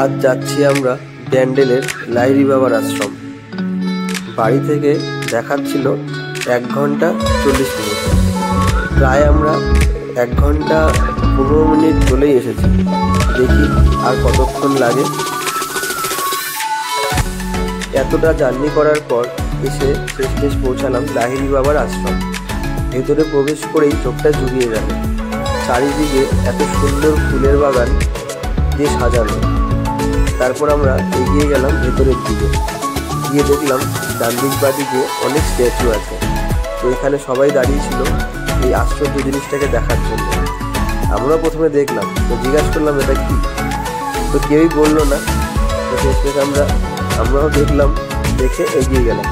আজ যাচ্ছি আমরা ব্যান্ডেলের লাহিড়ী বাবার আশ্রম। বাড়ি থেকে দেখাচ্ছিল 1 ঘন্টা 40 মিনিট, প্রায় আমরা 1 ঘন্টা 15 মিনিট চলেই এসেছি। দেখি আর কতক্ষণ লাগে। এতটা জার্নি করার পর এসে শেষমেশ পৌঁছালাম লাহিড়ী বাবার আশ্রম। ভেতরে প্রবেশ করেই চোখটা জুড়িয়ে গেল। চারিদিকে এত সুন্দর ফুলের বাগান দিয়ে সাজানো। তারপর আমরা এগিয়ে গেলাম ভেতরের দিকে। গিয়ে দেখলাম ডান দিক বাদিকে অনেক স্ট্যাচু আছে। তো এখানে সবাই দাঁড়িয়েছিল এই আশ্চর্য জিনিসটাকে দেখার জন্য। আমরা প্রথমে দেখলাম, তো জিজ্ঞাসা করলাম এটা কি, তো কেউই বললো না। তো শেষমেশ আমরাও দেখলাম, দেখে এগিয়ে গেলাম।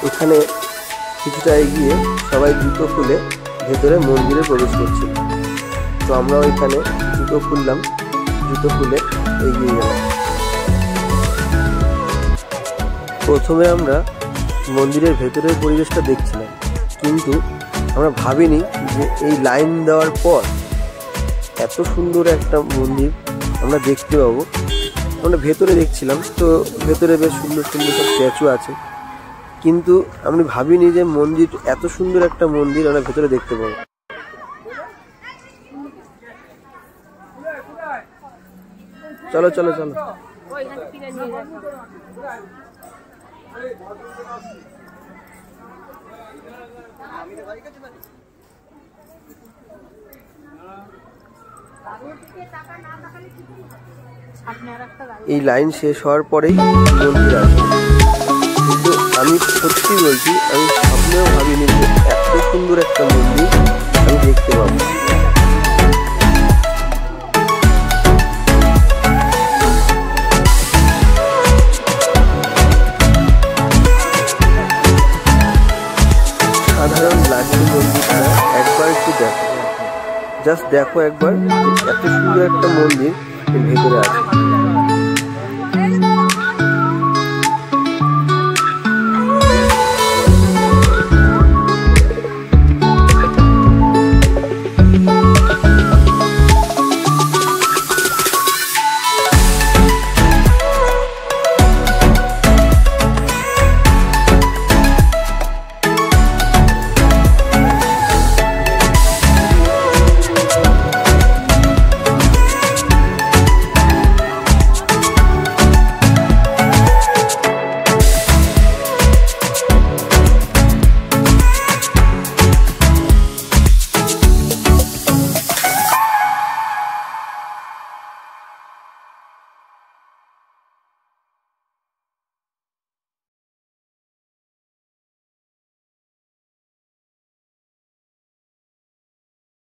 এখানে কিছুটা এগিয়ে সবাই জুতো খুলে ভেতরে মন্দিরে প্রবেশ করছিল। তো আমরাও এখানে জুতো খুললাম, জুতো খুলে এগিয়ে গেলাম। প্রথমে আমরা মন্দিরের ভেতরের পরিবেশটা দেখছিলাম, কিন্তু আমরা ভাবিনি যে এই লাইন দেওয়ার পর এত সুন্দর একটা মন্দির আমরা দেখতে পাবো। আমরা ভেতরে দেখছিলাম, তো ভেতরে বেশ সুন্দর সুন্দর সব স্ট্যাচু আছে, কিন্তু আমি ভাবিনি যে মন্দির, এত সুন্দর একটা মন্দির আমরা ভেতরে দেখতে পাবো। চলো চলো চলো। এই লাইন শেষ হওয়ার পরেই মন্দির আছে, কিন্তু আমি সত্যি বলছি, আমি স্বপ্নেও ভাবিনি যে এত সুন্দর একটা মন্দির আমি দেখতে পাবো। সাধারণ লাগছে মন্দিরটা, একবার একটু দেখো, জাস্ট দেখো একবার, এত সুন্দর একটা মন্দির এর ভেতরে আছে।